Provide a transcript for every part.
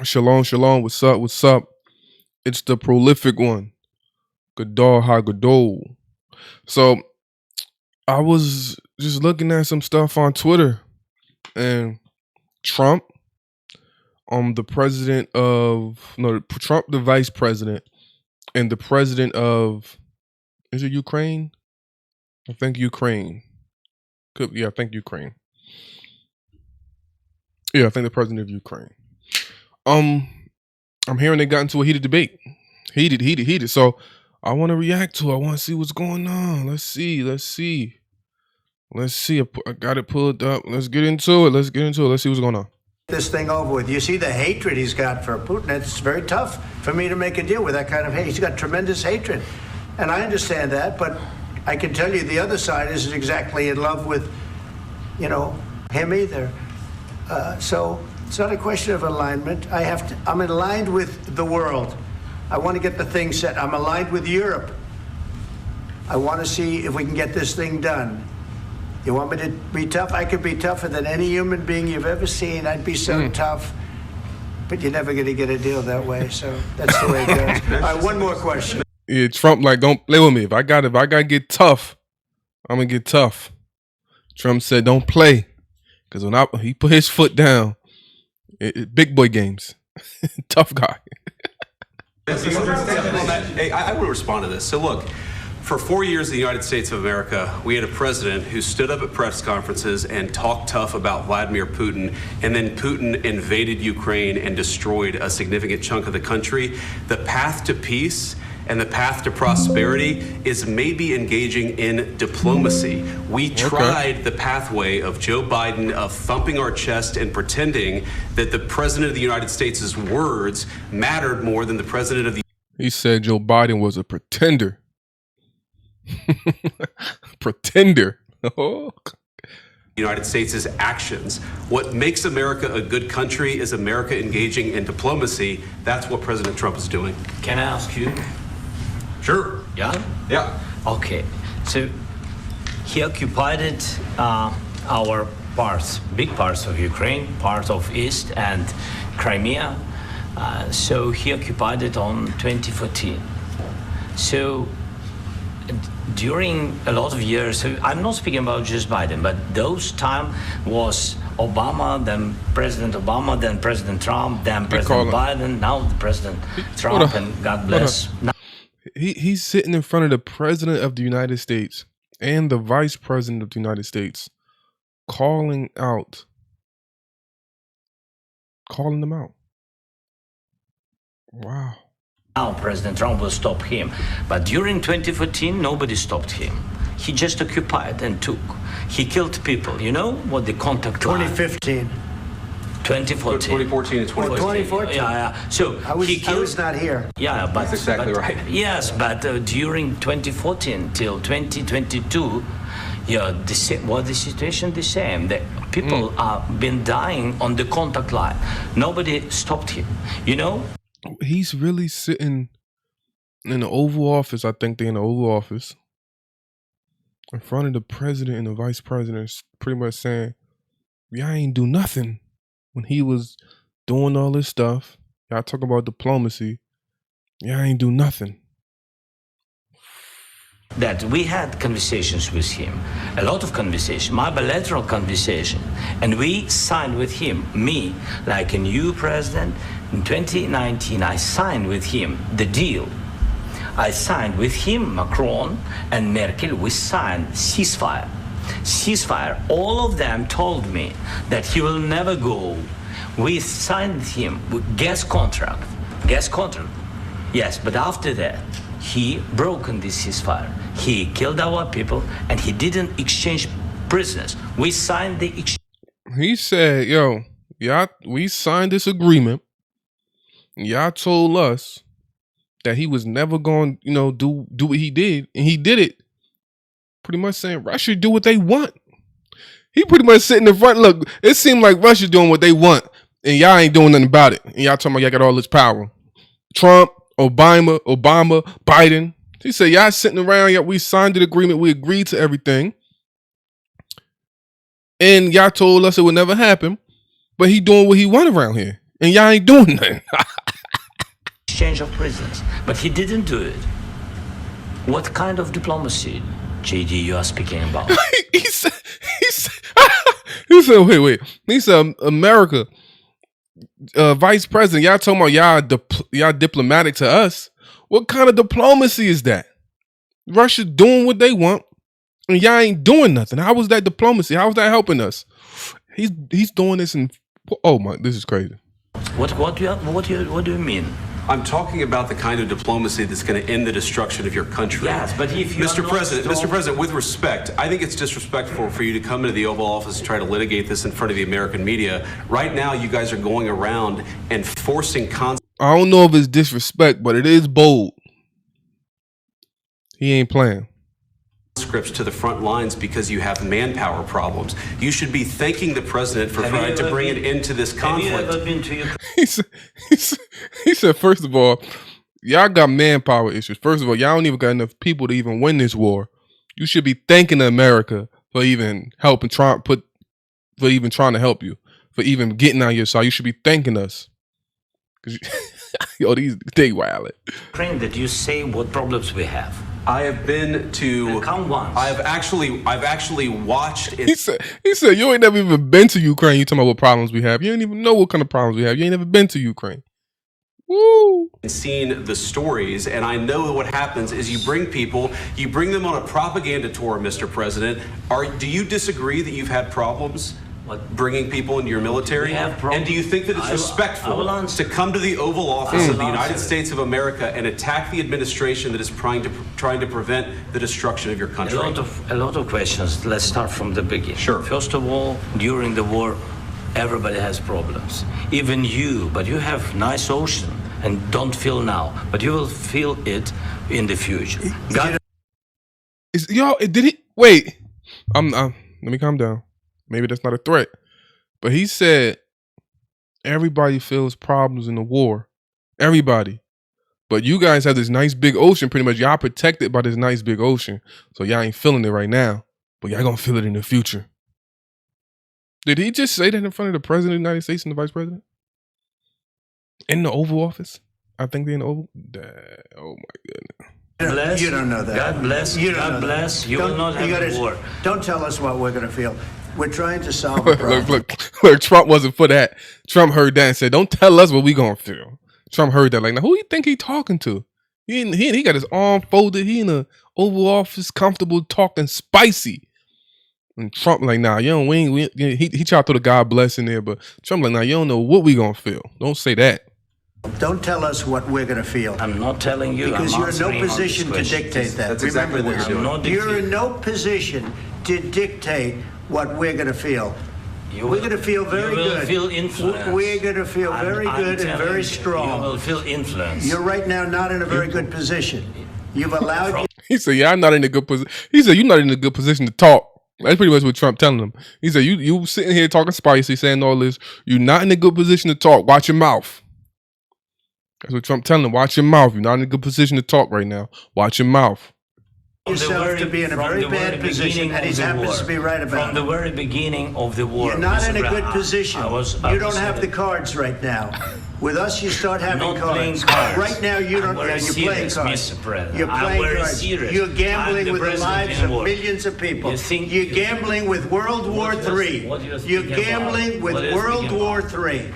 Shalom, shalom. What's up? What's up? It's the prolific one, Gadol Hagadol. So I was just looking at some stuff on Twitter, and Trump, the president of no, Trump, the vice president, and the president of is it Ukraine? I think Ukraine. I think Ukraine. Yeah, I think the president of Ukraine. I'm hearing they got into a heated debate. Heated. So I want to react to it. I want to see what's going on. Let's see. I got it pulled up. Let's get into it. Let's see what's going on. This thing over with. You see the hatred he's got for Putin. It's very tough for me to make a deal with that kind of hate. He's got tremendous hatred. And I understand that, but I can tell you the other side isn't exactly in love with, him either. So it's not a question of alignment. I'm aligned with the world. I want to get the thing set. I'm aligned with Europe. I want to see if we can get this thing done. You want me to be tough? I could be tougher than any human being you've ever seen. I'd be so tough. But you're never going to get a deal that way. So that's the way it goes. All right, one more question. Yeah, Trump, don't play with me. If I got to get tough, I'm going to get tough. Trump said, don't play. Because when he put his foot down, big boy games. Tough guy. Hey, I will respond to this. So look, for 4 years in the United States of America, we had a president who stood up at press conferences and talked tough about Vladimir Putin, and then Putin invaded Ukraine and destroyed a significant chunk of the country. The path to peace and the path to prosperity is maybe engaging in diplomacy. We tried the pathway of Joe Biden of thumping our chest and pretending that the president of the United States' words mattered more than the president of the... He said Joe Biden was a pretender. Pretender. United States' actions. What makes America a good country is America engaging in diplomacy. That's what President Trump is doing. Can I ask you? Sure. Yeah? Yeah. Okay. So he occupied our parts, big parts of Ukraine, part of East and Crimea. So he occupied it on 2014. So during a lot of years, so I'm not speaking about just Biden, but those time was Obama, then President Obama, then President Trump, then President Biden, now the President Trump, and God bless. He's sitting in front of the President of the United States and the Vice President of the United States, calling them out. Wow. Now President Trump will stop him. But during 2014, nobody stopped him. He just occupied and took. He killed people. You know what the contact line? 2015. 2014. 2014 and 2014. 2014. Yeah. So I was not here. Yeah, but that's exactly right. Yes, but during 2014 till 2022, the situation the same. The people have been dying on the contact line. Nobody stopped him. You know. He's really sitting in the Oval Office. I think they're in the Oval Office in front of the president and the vice president, pretty much saying, y'all ain't do nothing when he was doing all this stuff. Y'all talk about diplomacy. Y'all ain't do nothing. That we had conversations with him, a lot of conversation, my bilateral conversation, and we signed with him, me, like a new president. In 2019, I signed with him the deal. I signed with him, Macron and Merkel, we signed ceasefire. Ceasefire, all of them told me that he will never go. We signed with him with gas contract. Yes, but after that, he broken this ceasefire. He killed our people and he didn't exchange prisoners. We signed the exchange. He said, we signed this agreement. Y'all told us that he was never going to, do what he did. And he did it. Pretty much saying Russia do what they want. He pretty much sitting in front. Look, it seemed like Russia doing what they want. And y'all ain't doing nothing about it. And y'all talking about y'all got all this power. Trump, Obama, Biden. He said, y'all sitting around, we signed the agreement, we agreed to everything. And y'all told us it would never happen. But he doing what he want around here. and y'all ain't doing nothing. Exchange of prisoners. But he didn't do it. What kind of diplomacy, JD, you are speaking about? he said, he said, wait. He said, America, vice president, y'all talking about y'all diplomatic to us. What kind of diplomacy is that? Russia doing what they want, and y'all ain't doing nothing. How was that diplomacy? How was that helping us? He's doing this in. Oh my, this is crazy. What do you mean? I'm talking about the kind of diplomacy that's going to end the destruction of your country. Yes, but if you Mr. President, with respect, I think it's disrespectful for you to come into the Oval Office and try to litigate this in front of the American media. Right now, you guys are going around and forcing I don't know if it's disrespect, but it is bold. He ain't playing. Scripts to the front lines because you have manpower problems. You should be thanking the president for trying to bring an end to this conflict. Have you ever been to Ukraine? He said, first of all, y'all got manpower issues. First of all, y'all don't even got enough people to even win this war. You should be thanking America for even helping, trying to help you, for even getting on your side. You should be thanking us. Cause yo, they wild. Ukraine, that you say what problems we have. I have been to. Come once. I've actually watched. He said, you ain't never even been to Ukraine. You talking about what problems we have? You ain't even know what kind of problems we have. You ain't never been to Ukraine. Woo! Seen the stories, and I know what happens is you bring them on a propaganda tour, Mr. President. Do you disagree that you've had problems? Bringing people into your military? And do you think that it's respectful to come to the Oval Office of the United States of America and attack the administration that is trying to prevent the destruction of your country? A lot of questions. Let's start from the beginning. Sure. First of all, during the war, everybody has problems. Even you, but you have nice ocean and don't feel now, but you will feel it in the future. Did he wait? Let me calm down. Maybe that's not a threat. But he said everybody feels problems in the war. Everybody. But you guys have this nice big ocean. Pretty much y'all protected by this nice big ocean. So y'all ain't feeling it right now. But y'all gonna feel it in the future. Did he just say that in front of the president of the United States and the vice president? In the Oval Office? I think they're in the Oval. Oh my goodness. Bless, you don't know that. God bless. You God bless. You will not have a war. Don't tell us what we're going to feel. We're trying to solve a problem. Look, Trump wasn't for that. Trump heard that and said, don't tell us what we going to feel. Trump heard that. Like, now who you think he talking to? He got his arm folded. He in the Oval Office, comfortable, talking spicy. And Trump like, nah, you don't, he tried to throw the God bless in there, but Trump like, nah, you don't know what we going to feel. Don't say that. Don't tell us what we're going to feel. I'm not telling you. Because you're in no position to dictate that. That's exactly what you're doing. You're in no position to dictate what we're going to feel. We're going to feel very good. You will feel influence. We're going to feel very good and very strong. You will feel influence. You're right now not in a very good position. You've allowed. He said, yeah, I'm not in a good position. He said, you're not in a good position to talk. That's pretty much what Trump telling him. He said, you sitting here talking spicy, saying all this. You're not in a good position to talk. Watch your mouth. That's what Trump telling him. Watch your mouth. You're not in a good position to talk right now. Watch your mouth. Yourself to be in a very bad position, and he happens to be right about it. From the very beginning of the war. You're not in a good position. You don't have the cards right now. With us, you start having cards. Right now, you don't. You're playing cards. You're playing cards. You're gambling with the lives of millions of people. You're gambling with World War III. You're gambling with World War III.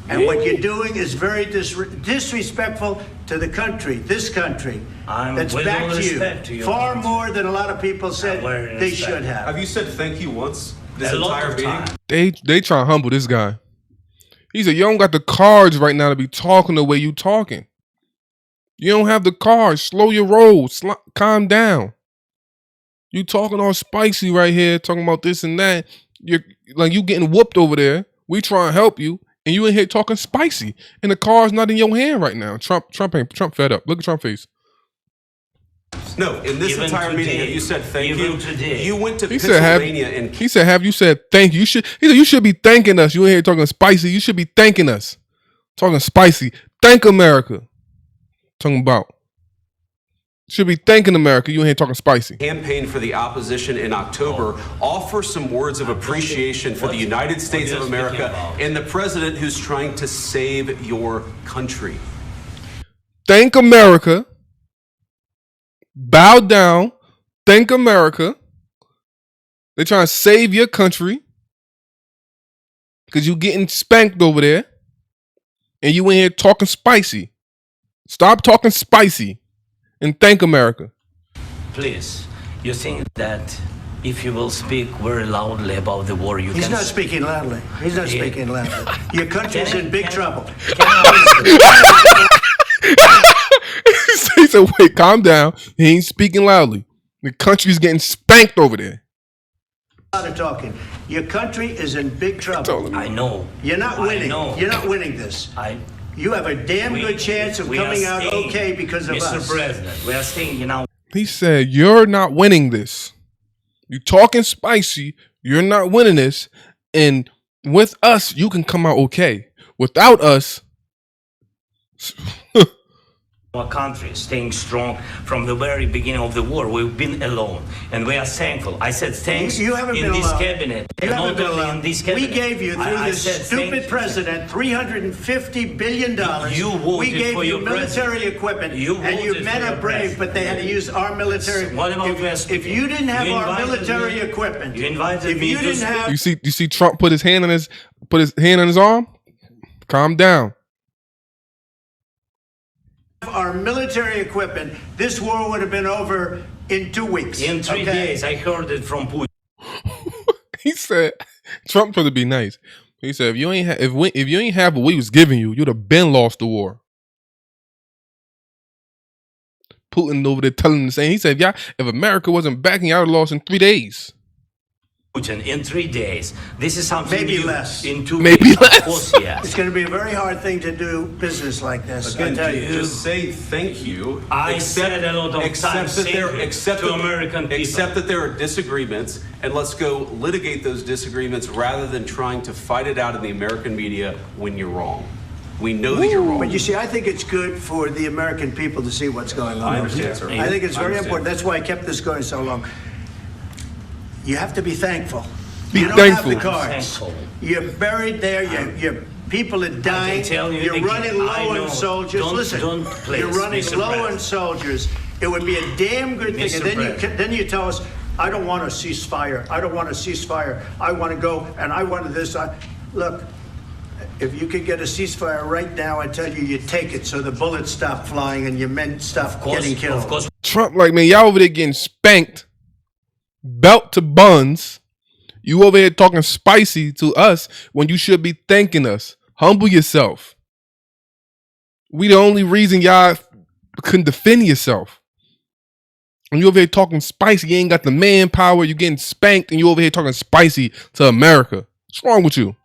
And what you're doing is very disrespectful to the country, this country, that's back to you, far more than a lot of people said they should have. Have you said thank you once this entire meeting? They try to humble this guy. He said, you don't got the cards right now to be talking the way you talking. You don't have the cards. Slow your roll. Calm down. You talking all spicy right here, talking about this and that. You're like, you getting whooped over there. We trying to help you. And you in here talking spicy, and the car's not in your hand right now. Trump fed up. Look at Trump's face. No, in this entire meeting, you said thank you. You went to Pennsylvania and he said, "Have you said thank you? He said you should be thanking us. You in here talking spicy. You should be thanking us. Talking spicy. Thank America. Talking about Should be thanking America. You in here talking spicy. Campaign for the opposition in October, offer some words of appreciation for the United States of America and the president who's trying to save your country. Thank America. Bow down. Thank America. They're trying to save your country because you getting spanked over there and you in here talking spicy. Stop talking spicy and thank America. Please, you think that if you will speak very loudly about the war, you He's can... not speaking loudly. He's not speaking loudly. Your country's in big trouble. He said, wait, calm down. He ain't speaking loudly. The country's getting spanked over there. A lot of talking. Your country is in big trouble. I know. You're not winning. know. You're not winning this. You have a damn good chance of coming out okay because of us. Mr. President, we are staying, He said, you're not winning this. You talking spicy. You're not winning this. And with us, you can come out okay. Without us, our country staying strong from the very beginning of the war. We've been alone, and we are thankful. I said thanks You haven't in been this alone. cabinet. You and haven't not been only alone. in this cabinet. We gave you, through I this said stupid thank you. president, $350 billion. You voted we gave for you your military president. equipment, You and you voted men for are your brave, president. but they had to use our military. What about if you didn't have You our invited military me- equipment, you invited if me you to didn't speak. have you see Trump put his hand on his arm? Calm down. our military equipment, this war would have been over in 2 weeks. In 3 days, I heard it from Putin. He said, Trump tried to be nice. He said, if you ain't have what we was giving you, you'd have been lost the war. Putin over there telling the same. He said, yeah, if America wasn't backing you, I would have lost in 3 days. Putin in 3 days. This is something Maybe new. less. In 2 Maybe weeks. less. Of course, yes. It's going to be a very hard thing to do business like this. I Again, tell you. just say thank you. I said a lot of times to American people. Accept that there are disagreements, and let's go litigate those disagreements rather than trying to fight it out in the American media when you're wrong. We know that you're wrong. But you see, I think it's good for the American people to see what's going on. I understand, sir. I think it's I very understand. important. That's why I kept this going so long. You have to be thankful. Be you don't thankful. have the cards. Thankful. You're buried there. Your people are dying. tell you You're again, running low I know. on soldiers. Don't- don't please, you're running Mr. low on President. soldiers. It would be a damn good thing. Mr. And President. then you tell us, I don't want a ceasefire. I don't want a ceasefire. I want to go and I want this. Look, if you could get a ceasefire right now, I tell you, you take it so the bullets stop flying and your men stop getting killed. Of course, Trump, like, man, y'all over there getting spanked, belt to buns. You over here talking spicy to us when you should be thanking us. Humble yourself. We the only reason y'all couldn't defend yourself. And you over here talking spicy, you ain't got the manpower, you getting spanked, and you over here talking spicy to America. What's wrong with you?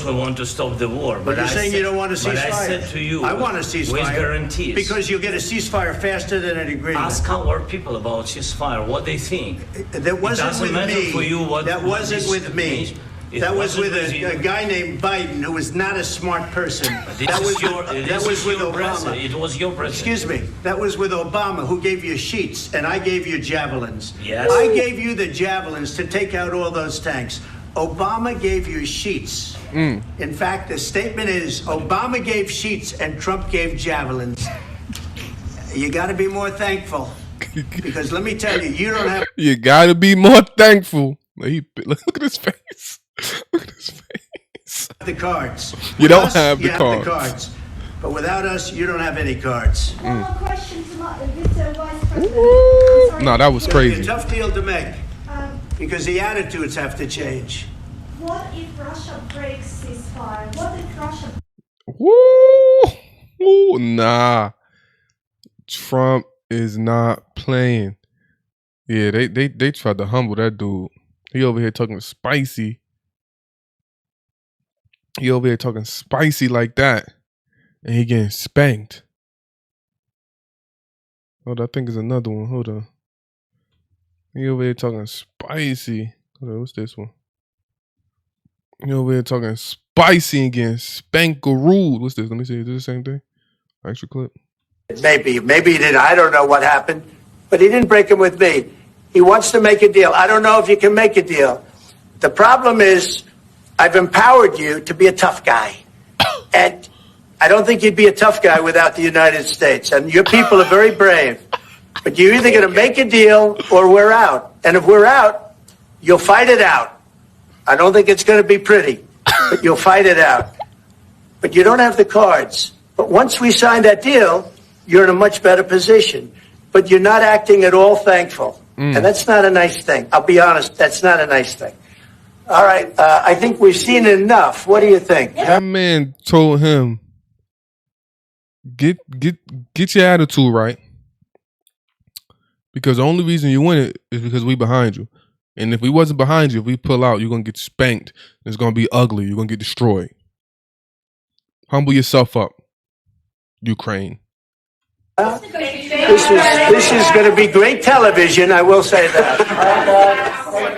we want to stop the war. But you're saying you don't want a ceasefire. But I said to you, I want a ceasefire. with guarantees. Because you'll get a ceasefire faster than an agreement. Ask our people about ceasefire, what they think. That wasn't doesn't with matter me. for you what- that what wasn't this with me. means. It That was with wasn't with a you. guy named Biden who was not a smart person. This That was, is your, that this was is with your Obama. president. It was your president. Excuse me. That was with Obama, who gave you sheets, and I gave you javelins. Yes. I gave you the javelins to take out all those tanks. Obama gave you sheets. In fact, the statement is Obama gave sheets and Trump gave javelins. You got to be more thankful. Because let me tell you, you don't have You gotta be more thankful. Look at his face. Look at his face. the cards. You With don't us, have the you cards. cards. But without us, you don't have any cards. One more question to Mr. Vice President. I'm sorry. No, that was It's gonna be crazy. a tough deal to make Um, because the attitudes have to change. what if Russia breaks ceasefire? What if Russia Woo! Nah. Trump is not playing. Yeah, they tried to humble that dude. He over here talking spicy. He over here talking spicy like that. And he getting spanked. Hold on, I think there's another one. Hold on. He over here talking spicy. Hold on, what's this one? He over here talking spicy and getting spankarooed. What's this? Let me see. Is this the same thing? Extra clip. Maybe he did. I don't know what happened. but he didn't break them with me. He wants to make a deal. I don't know if you can make a deal. The problem is I've empowered you to be a tough guy. And I don't think you'd be a tough guy without the United States. And your people are very brave. But you're either going to make a deal or we're out. And if we're out, you'll fight it out. I don't think it's going to be pretty, but you'll fight it out. But you don't have the cards. But once we sign that deal, you're in a much better position. But you're not acting at all thankful. And that's not a nice thing. I'll be honest, that's not a nice thing. All right, I think we've seen enough. What do you think? That man told him, get your attitude right. Because the only reason you win it is because we behind you. And if we wasn't behind you, if we pull out, you're going to get spanked. It's going to be ugly. You're going to get destroyed. Humble yourself up, Ukraine. This is going to be great television, I will say that.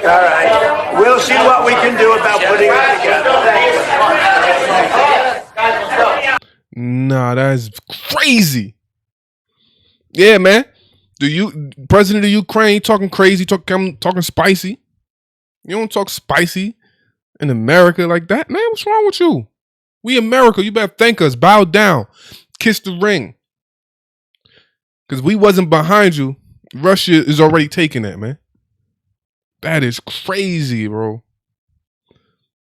All right. We'll see what we can do about putting it together. Nah, that's crazy. Yeah, man. President of Ukraine talking crazy, talking spicy. You don't talk spicy in America like that, man. What's wrong with you? We America. You better thank us. Bow down. Kiss the ring. Because we wasn't behind you. Russia is already taking that, man. That is crazy, bro.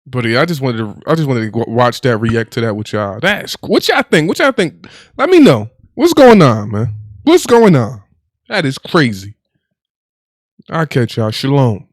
But yeah, I just wanted to watch that, react to that with y'all. What y'all think? What y'all think? Let me know. What's going on, man? What's going on? That is crazy. I'll catch y'all. Shalom.